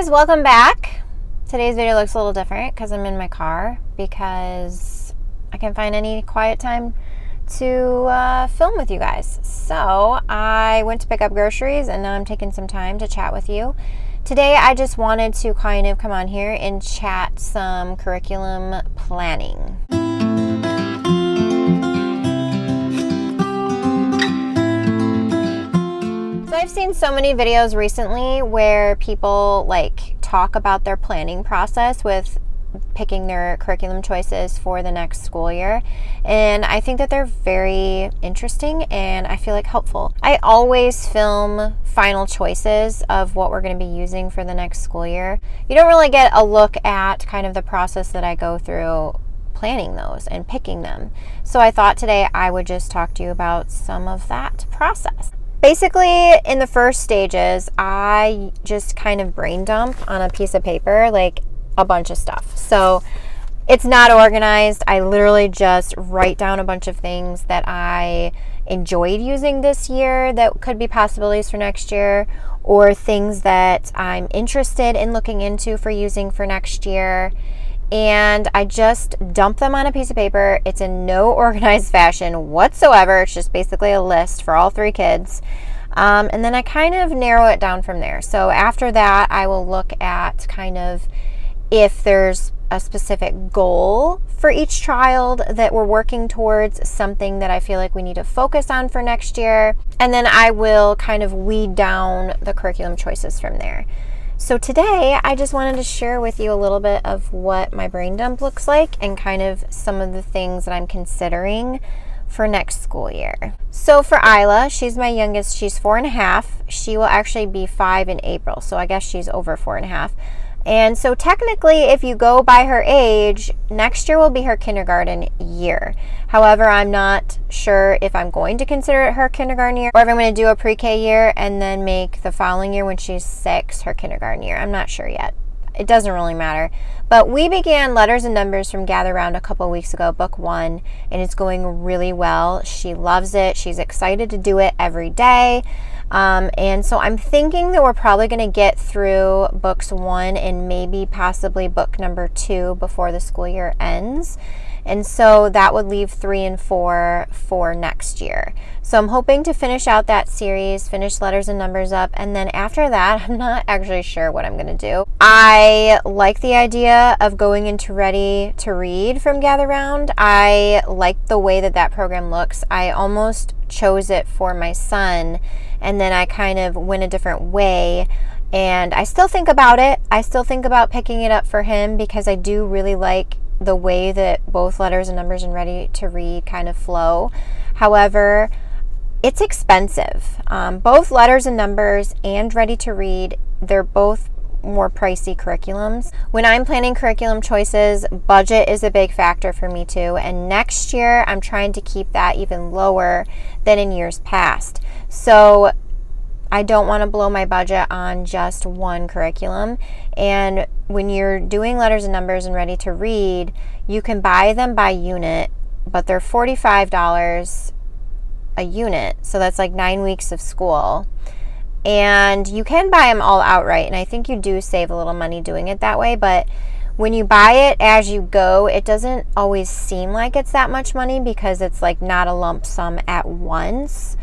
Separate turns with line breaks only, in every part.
guys, welcome back. Today's video looks a little different because I'm in my car because I can't find any quiet time to film with you guys. So I went to pick up groceries and now I'm taking some time to chat with you. Today I just wanted to kind of come on here and chat some curriculum planning. So I've seen so many videos recently where people talk about their planning process with picking their curriculum choices for the next school year, and I think that they're very interesting and I feel like helpful. I always film final choices of what we're going to be using for the next school year. You don't really get a look at kind of the process that I go through planning those and picking them. So I thought today I would just talk to you about some of that process. Basically, in the first stages, I just kind of brain dump on a piece of paper, a bunch of stuff. So it's not organized. I literally just write down a bunch of things that I enjoyed using this year that could be possibilities for next year, or things that I'm interested in looking into for using for next year. And I just dump them on a piece of paper. It's in no organized fashion whatsoever. It's just basically a list for all three kids. And then I kind of narrow it down from there. So after that, I will look at kind of if there's a specific goal for each child that we're working towards, something that I feel like we need to focus on for next year. And then I will kind of weed down the curriculum choices from there. So today, I just wanted to share with you a little bit of what my brain dump looks like and kind of some of the things that I'm considering for next school year. So for Isla, she's my youngest. She's 4.5. She will actually be 5 in April. So I guess she's over 4.5. And so technically, if you go by her age, next year will be her kindergarten year. However, I'm not sure if I'm going to consider it her kindergarten year or if I'm going to do a pre-K year and then make the following year when she's 6 her kindergarten year. I'm not sure yet. It doesn't really matter. But we began Letters and Numbers from Gather Round a couple weeks ago, book 1, and it's going really well. She loves it. She's excited to do it every day. And so I'm thinking that we're probably going to get through books 1 and maybe possibly book number 2 before the school year ends. And so that would leave 3 and 4 for next year. So I'm hoping to finish out that series, finish Letters and Numbers up, and then after that, I'm not actually sure what I'm going to do. I like the idea of going into Ready to Read from Gather Round. I like the way that that program looks. I almost chose it for my son, and then I kind of went a different way. And I still think about it. I still think about picking it up for him because I do really like the way that both Letters and Numbers and Ready to Read kind of flow. However, it's expensive. Both Letters and Numbers and Ready to Read, they're both more pricey curriculums. When I'm planning curriculum choices, budget is a big factor for me too. And next year, I'm trying to keep that even lower than in years past. So I don't want to blow my budget on just one curriculum. And when you're doing Letters and Numbers and Ready to Read, you can buy them by unit, but they're $45 a unit. So that's like 9 weeks of school. And you can buy them all outright. And I think you do save a little money doing it that way. But when you buy it as you go, it doesn't always seem like it's that much money because it's not a lump sum at once.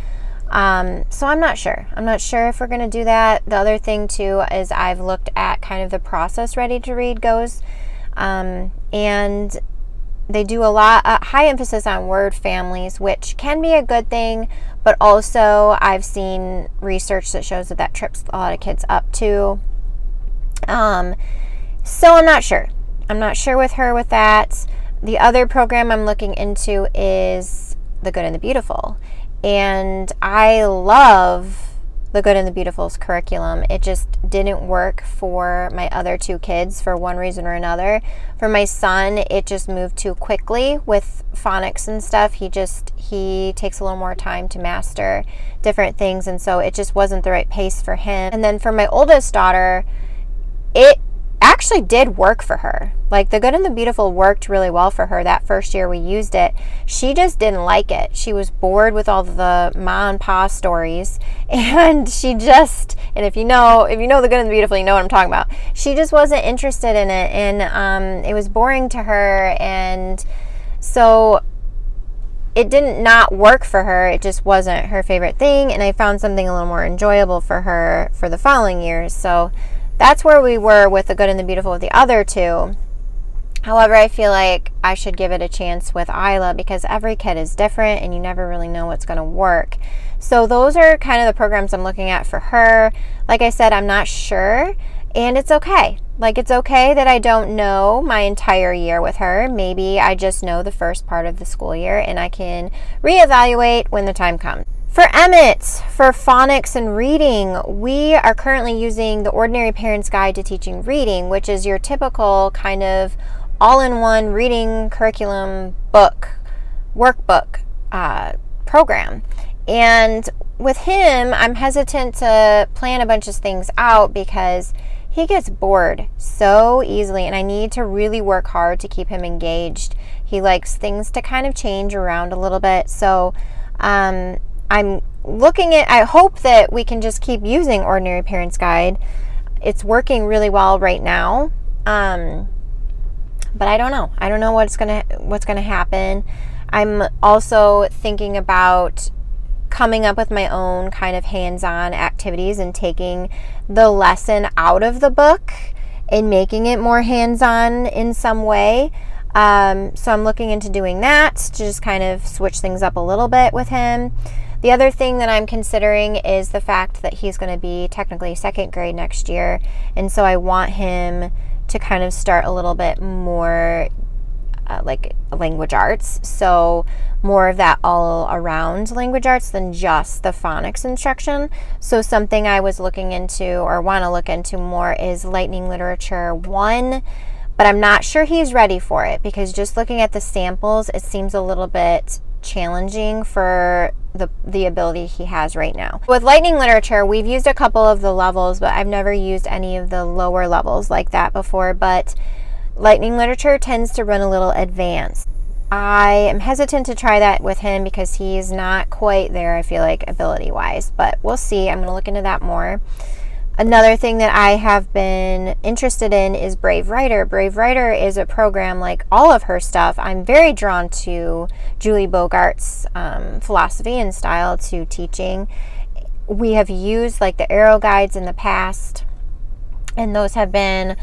So I'm not sure. I'm not sure if we're going to do that. The other thing too is I've looked at kind of the process Ready to Read goes, and they do a lot, high emphasis on word families, which can be a good thing, but also I've seen research that shows that trips a lot of kids up too. So I'm not sure. I'm not sure with her with that. The other program I'm looking into is The Good and the Beautiful. And I love The Good and the Beautiful's curriculum. It just didn't work for my other 2 kids for one reason or another. For my son, it just moved too quickly with phonics and stuff. He takes a little more time to master different things, and so it just wasn't the right pace for him. And then for my oldest daughter, it actually did work for her. Like The Good and the Beautiful worked really well for her that first year we used it. She just didn't like it. She was bored with all the ma and pa stories, and and if you know The Good and the Beautiful, you know what I'm talking about. She just wasn't interested in it, and it was boring to her, and so it didn't not work for her. It just wasn't her favorite thing, and I found something a little more enjoyable for her for the following years. So that's where we were with The Good and the Beautiful with the other two. However, I feel like I should give it a chance with Isla because every kid is different and you never really know what's going to work. So those are kind of the programs I'm looking at for her. Like I said, I'm not sure, and it's okay. Like, it's okay that I don't know my entire year with her. Maybe I just know the first part of the school year and I can reevaluate when the time comes. For Emmett, for phonics and reading, we are currently using the Ordinary Parent's Guide to Teaching Reading, which is your typical kind of all-in-one reading curriculum workbook program. And with him, I'm hesitant to plan a bunch of things out because he gets bored so easily, and I need to really work hard to keep him engaged. He likes things to kind of change around a little bit. So I hope that we can just keep using Ordinary Parent's Guide. It's working really well right now. But I don't know. I don't know what's gonna happen. I'm also thinking about coming up with my own kind of hands-on activities and taking the lesson out of the book and making it more hands-on in some way. So I'm looking into doing that to just kind of switch things up a little bit with him. The other thing that I'm considering is the fact that he's going to be technically second grade next year, and so I want him to kind of start a little bit more like language arts, so more of that all around language arts than just the phonics instruction. So something I was looking into or want to look into more is Lightning Literature 1, but I'm not sure he's ready for it because just looking at the samples, it seems a little bit challenging for the ability he has right now. With Lightning Literature, we've used a couple of the levels, but I've never used any of the lower levels like that before. But Lightning Literature tends to run a little advanced. I am hesitant to try that with him because he's not quite there, I feel like, ability-wise, but we'll see. I'm going to look into that more. Another thing that I have been interested in is Brave Writer. Brave Writer is a program like all of her stuff. I'm very drawn to Julie Bogart's philosophy and style to teaching. We have used like the arrow guides in the past, and those have been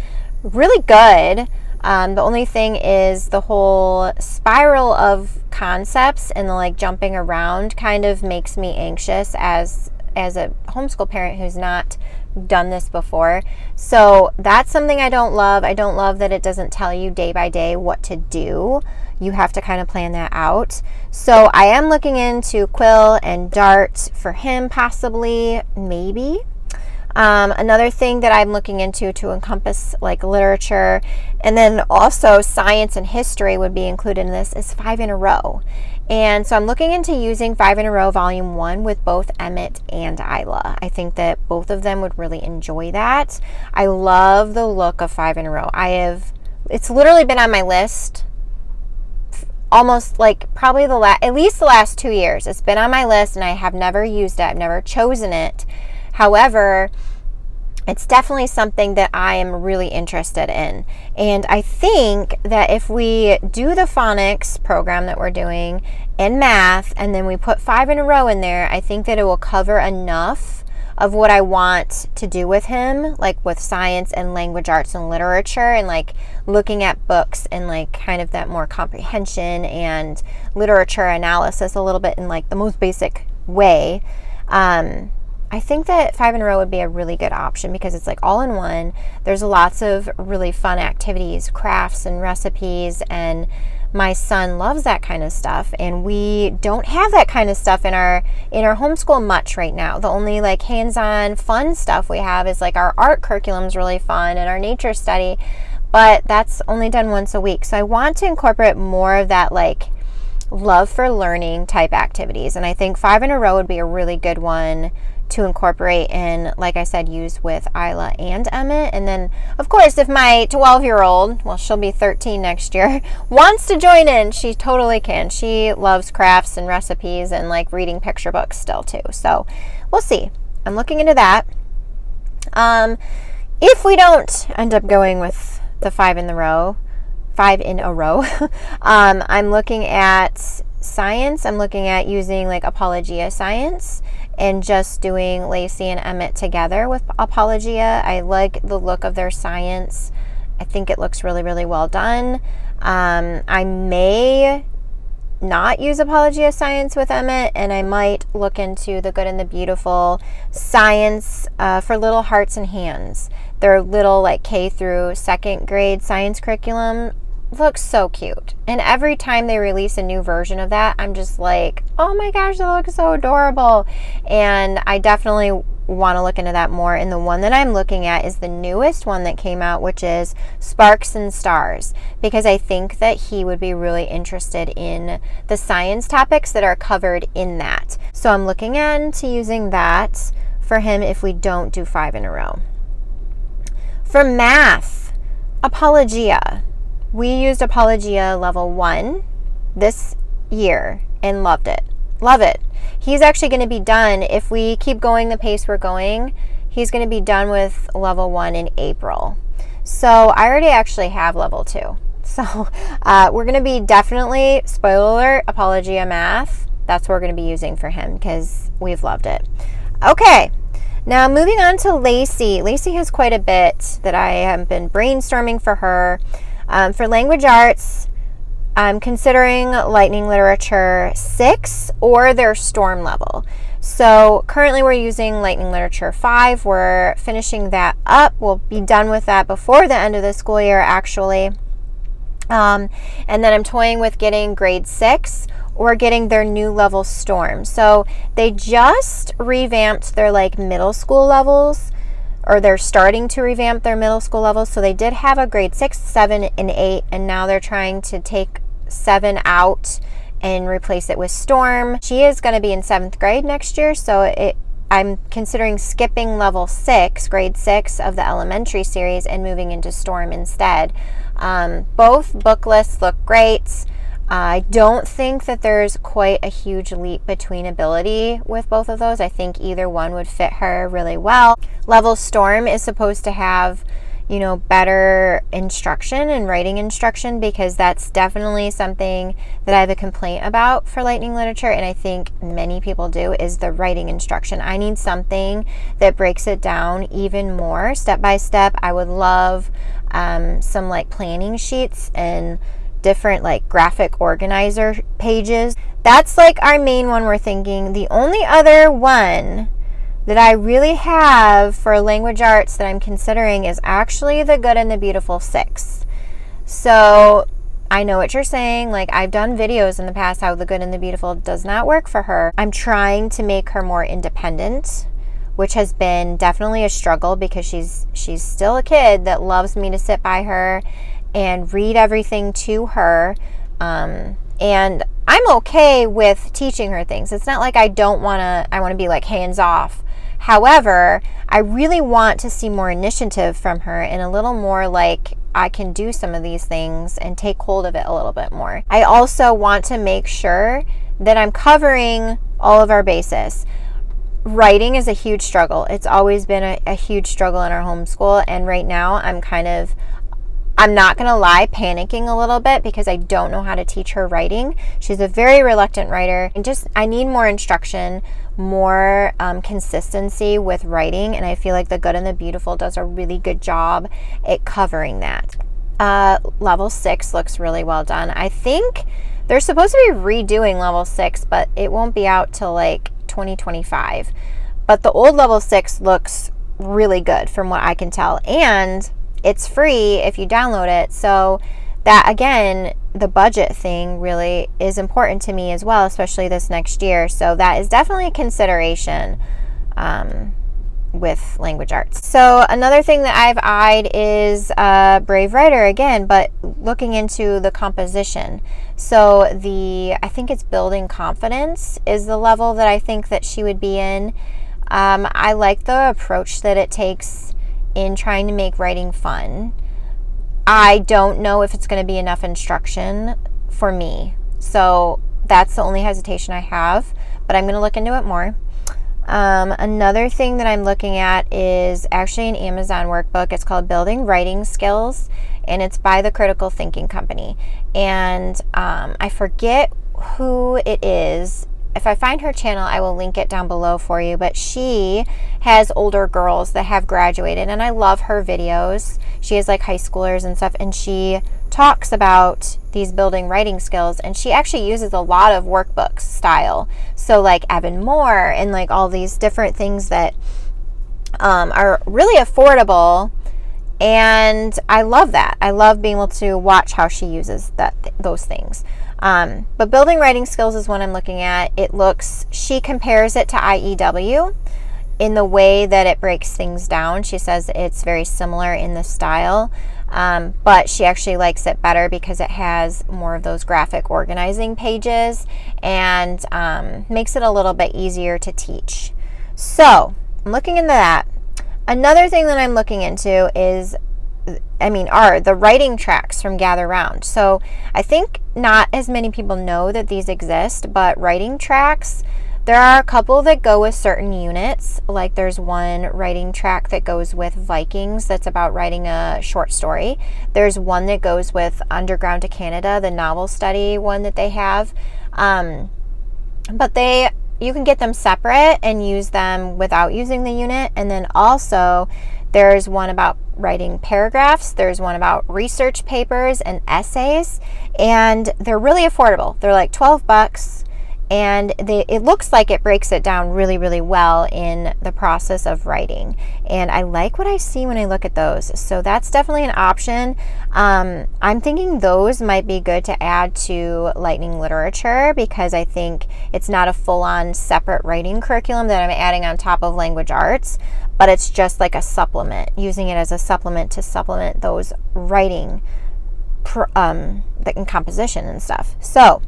really good. The only thing is the whole spiral of concepts and the like jumping around kind of makes me anxious as a homeschool parent who's not done this before. So that's something I don't love. I don't love that it doesn't tell you day by day what to do. You have to kind of plan that out. So I am looking into Quill and Dart for him, possibly, maybe. Another thing that I'm looking into to encompass like literature and then also science and history would be included in this is 5 in a Row. And so I'm looking into using 5 in a Row Volume 1 with both Emmett and Isla. I think that both of them would really enjoy that. I love the look of 5 in a Row. It's literally been on my list almost like probably at least the last 2 years. It's been on my list and I have never used it. I've never chosen it. However, it's definitely something that I am really interested in. And I think that if we do the phonics program that we're doing and math, and then we put 5 in a Row in there, I think that it will cover enough of what I want to do with him, like with science and language arts and literature and like looking at books and like kind of that more comprehension and literature analysis a little bit in like the most basic way. I think that 5 in a Row would be a really good option because it's like all in one. There's lots of really fun activities, crafts and recipes, and my son loves that kind of stuff, and we don't have that kind of stuff in our homeschool much right now. The only like hands-on fun stuff we have is like our art curriculum's really fun and our nature study, but that's only done once a week. So I want to incorporate more of that like love for learning type activities, and I think 5 in a Row would be a really good one to incorporate and, like I said, use with Isla and Emmett. And then, of course, if my 12-year-old, well, she'll be 13 next year, wants to join in, she totally can. She loves crafts and recipes and like reading picture books still too. So we'll see. I'm looking into that. If we don't end up going with the 5 in a row, I'm looking at science. I'm looking at using like Apologia Science and just doing Lacey and Emmett together with Apologia. I like the look of their science. I think it looks really, really well done. I may not use Apologia Science with Emmett, and I might look into The Good and the Beautiful Science for Little Hearts and Hands. Their little like K through 2nd grade science curriculum looks so cute. And every time they release a new version of that, I'm just like, oh my gosh, that looks so adorable. And I definitely want to look into that more. And the one that I'm looking at is the newest one that came out, which is Sparks and Stars, because I think that he would be really interested in the science topics that are covered in that. So I'm looking into using that for him if we don't do 5 in a row. For math, Apologia. We used Apologia level 1 this year and loved it. Love it. He's actually going to be done, if we keep going the pace we're going, he's going to be done with level 1 in April. So I already actually have level 2. So we're going to be definitely, spoiler alert, Apologia Math. That's what we're going to be using for him because we've loved it. Okay. Now moving on to Lacey. Lacey has quite a bit that I have been brainstorming for her. For language arts, I'm considering Lightning Literature 6 or their Storm level. So currently we're using Lightning Literature 5. We're finishing that up. We'll be done with that before the end of the school year, actually. And then I'm toying with getting grade 6 or getting their new level Storm. So they just revamped their like middle school levels, or they're starting to revamp their middle school levels. So they did have a grade 6, 7, and 8, and now they're trying to take 7 out and replace it with Storm. She is going to be in 7th grade next year, so I'm considering skipping level 6, grade 6 of the elementary series and moving into Storm instead. Both book lists look great. I don't think that there's quite a huge leap between ability with both of those. I think either one would fit her really well. Level Storm is supposed to have, you know, better instruction and writing instruction, because that's definitely something that I have a complaint about for Lightning Literature, and I think many people do, is the writing instruction. I need something that breaks it down even more step by step. I would love some like planning sheets and different like graphic organizer pages. That's like our main one we're thinking. The only other one that I really have for language arts that I'm considering is actually The Good and the Beautiful 6. So I know what you're saying. Like, I've done videos in the past how The Good and the Beautiful does not work for her. I'm trying to make her more independent, which has been definitely a struggle because she's still a kid that loves me to sit by her and read everything to her. And I'm okay with teaching her things. It's not like I want to be like hands off. However, I really want to see more initiative from her and a little more like I can do some of these things and take hold of it a little bit more. I also want to make sure that I'm covering all of our bases. Writing is a huge struggle. It's always been a huge struggle in our homeschool, and right now I'm not going to lie, panicking a little bit because I don't know how to teach her writing. She's a very reluctant writer, and I need more instruction, more consistency with writing, and I feel like The Good and the Beautiful does a really good job at covering that. Level 6 looks really well done. I think they're supposed to be redoing level 6, but it won't be out till like 2025. But the old level 6 looks really good from what I can tell, and it's free if you download it. So that, again, the budget thing really is important to me as well, especially this next year. So that is definitely a consideration with language arts. So another thing that I've eyed is Brave Writer again, but looking into the composition. So I think it's Building Confidence is the level that I think that she would be in. I like the approach that it takes in trying to make writing fun. I don't know if it's going to be enough instruction for me. So that's the only hesitation I have, but I'm going to look into it more. Another thing that I'm looking at is actually an Amazon workbook. It's called Building Writing Skills, and it's by the Critical Thinking Company. And I forget who it is. If I find her channel, I will link it down below for you. But she has older girls that have graduated, and I love her videos. She has like high schoolers and stuff, and she talks about these building writing skills, and she actually uses a lot of workbooks style. So like Evan Moore and like all these different things that are really affordable. And I love that. I love being able to watch how she uses those things. But building writing skills is what I'm looking at. She compares it to IEW in the way that it breaks things down. She says it's very similar in the style, but she actually likes it better because it has more of those graphic organizing pages and makes it a little bit easier to teach. So I'm looking into that. Another thing that I'm looking into are the writing tracks from Gather Round. So I think not as many people know that these exist, but writing tracks, there are a couple that go with certain units. Like there's one writing track that goes with Vikings that's about writing a short story. There's one that goes with Underground to Canada, the novel study one that they have. But you can get them separate and use them without using the unit. And then also there's one about writing paragraphs. There's one about research papers and essays, and they're really affordable. They're like $12, and it looks like it breaks it down really, really well in the process of writing. And I like what I see when I look at those. So that's definitely an option. I'm thinking those might be good to add to Lightning Literature, because I think it's not a full-on separate writing curriculum that I'm adding on top of language arts, but it's just like a supplement, using it as a supplement to supplement those writing and composition and stuff. So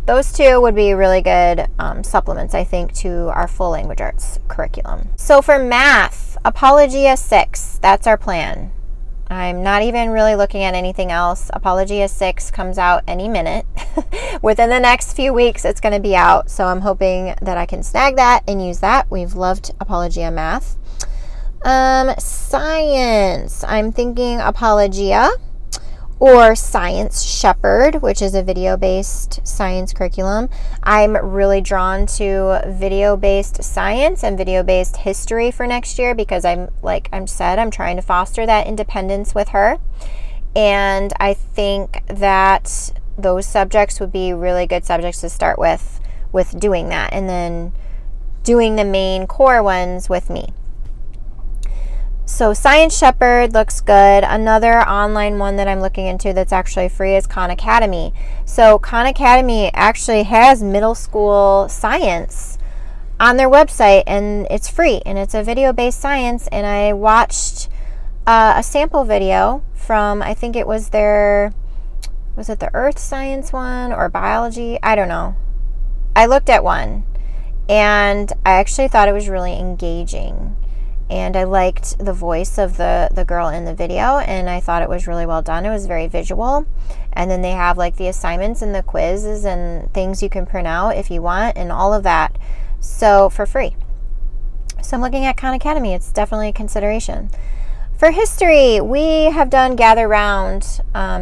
those two would be really good supplements, I think, to our full language arts curriculum. So for math, Apologia 6, that's our plan. I'm not even really looking at anything else. Apologia 6 comes out any minute. Within the next few weeks, it's going to be out. So I'm hoping that I can snag that and use that. We've loved Apologia Math. Science, I'm thinking Apologia or Science Shepherd, which is a video-based science curriculum. I'm really drawn to video-based science and video-based history for next year, because I'm trying to foster that independence with her. And I think that those subjects would be really good subjects to start with doing that, and then doing the main core ones with me. So Science Shepherd looks good. Another online one that I'm looking into that's actually free is Khan Academy. So Khan Academy actually has middle school science on their website, and it's free, and it's a video-based science. And I watched a sample video from, I think it was the earth science one or biology? I don't know. I looked at one, and I actually thought it was really engaging. And I liked the voice of the girl in the video, and I thought it was really well done. It was very visual. And then they have like the assignments and the quizzes and things you can print out if you want, and all of that. So for free. So I'm looking at Khan Academy. It's definitely a consideration. For history, we have done Gather Round.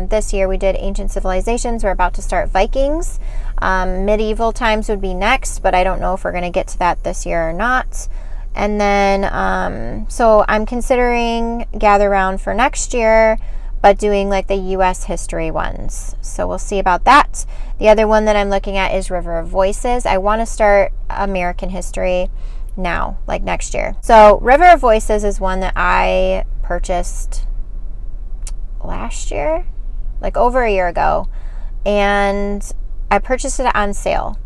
This year we did Ancient Civilizations. We're about to start Vikings. Medieval times would be next, but I don't know if we're going to get to that this year or not. And then, so I'm considering Gather Round for next year, but doing like the U.S. history ones. So we'll see about that. The other one that I'm looking at is River of Voices. I want to start American history now, like next year. So River of Voices is one that I purchased last year, like over a year ago. And I purchased it on sale.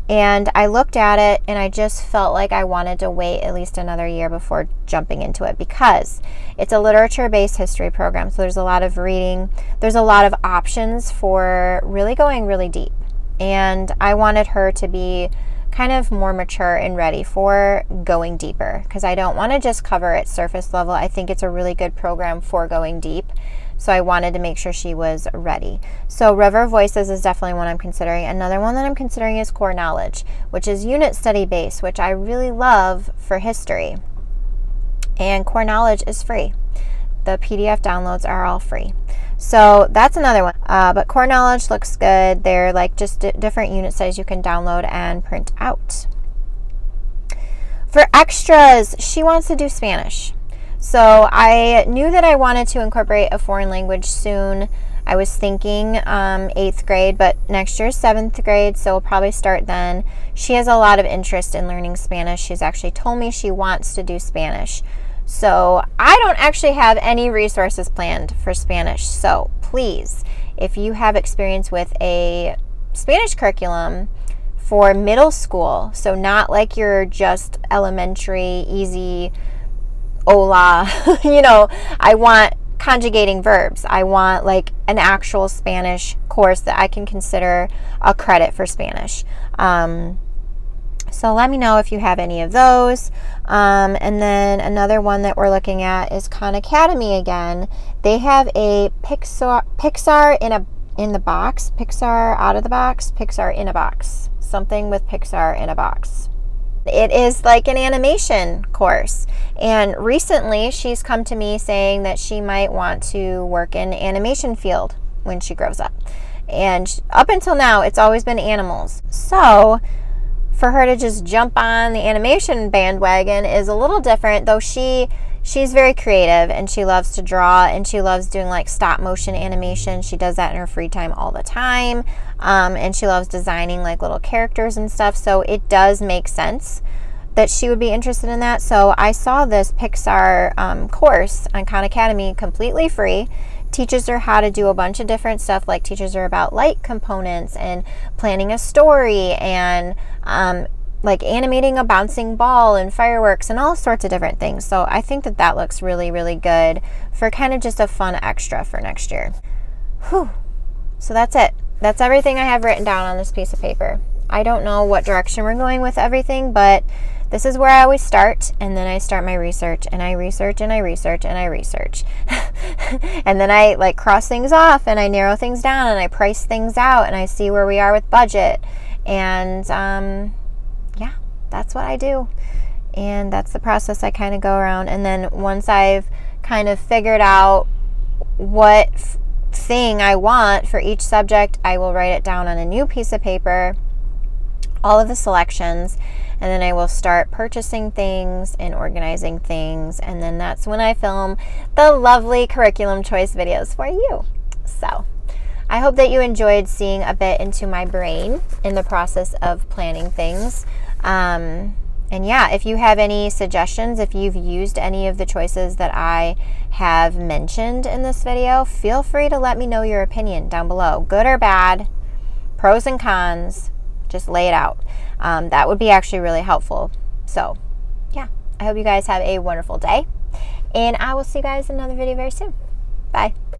And I looked at it, and I just felt like I wanted to wait at least another year before jumping into it, because it's a literature-based history program. So there's a lot of reading. There's a lot of options for really going really deep. And I wanted her to be kind of more mature and ready for going deeper, because I don't want to just cover at surface level. I think it's a really good program for going deep. So I wanted to make sure she was ready. So River Voices is definitely one I'm considering. Another one that I'm considering is Core Knowledge, which is unit study based, which I really love for history. And Core Knowledge is free. The PDF downloads are all free. So that's another one. But Core Knowledge looks good. They're like just different unit studies you can download and print out. For extras, she wants to do Spanish. So I knew that I wanted to incorporate a foreign language soon. I was thinking 8th grade, but next year is 7th grade, so we'll probably start then. She has a lot of interest in learning Spanish. She's actually told me she wants to do Spanish. So I don't actually have any resources planned for Spanish. So please, if you have experience with a Spanish curriculum for middle school, so not like your just elementary, easy, hola, I want conjugating verbs. I want like an actual Spanish course that I can consider a credit for Spanish. So let me know if you have any of those. And then another one that we're looking at is Khan Academy again. They have a Pixar in the box, Pixar out of the box, Pixar in a box. Something with Pixar in a box. It is like an animation course. And recently she's come to me saying that she might want to work in animation field when she grows up. And up until now, it's always been animals. So for her to just jump on the animation bandwagon is a little different, though she's very creative and she loves to draw and she loves doing like stop motion animation. She does that in her free time all the time. And she loves designing like little characters and stuff. So it does make sense that she would be interested in that. So I saw this Pixar course on Khan Academy completely free. Teaches her how to do a bunch of different stuff, like teaches her about light components and planning a story and like animating a bouncing ball and fireworks and all sorts of different things. So I think that looks really, really good for kind of just a fun extra for next year. Whew. So that's it. That's everything I have written down on this piece of paper. I don't know what direction we're going with everything, but this is where I always start, and then I start my research, and I research, and I research, and I research. And then I like cross things off, and I narrow things down, and I price things out, and I see where we are with budget. And yeah, that's what I do. And that's the process I kind of go around. And then once I've kind of figured out what thing I want for each subject, I will write it down on a new piece of paper, all of the selections, and then I will start purchasing things and organizing things, and then that's when I film the lovely curriculum choice videos for you. So I hope that you enjoyed seeing a bit into my brain in the process of planning things. And yeah, if you have any suggestions, if you've used any of the choices that I have mentioned in this video, feel free to let me know your opinion down below. Good or bad, pros and cons, just lay it out. That would be actually really helpful. So yeah, I hope you guys have a wonderful day, and I will see you guys in another video very soon. Bye.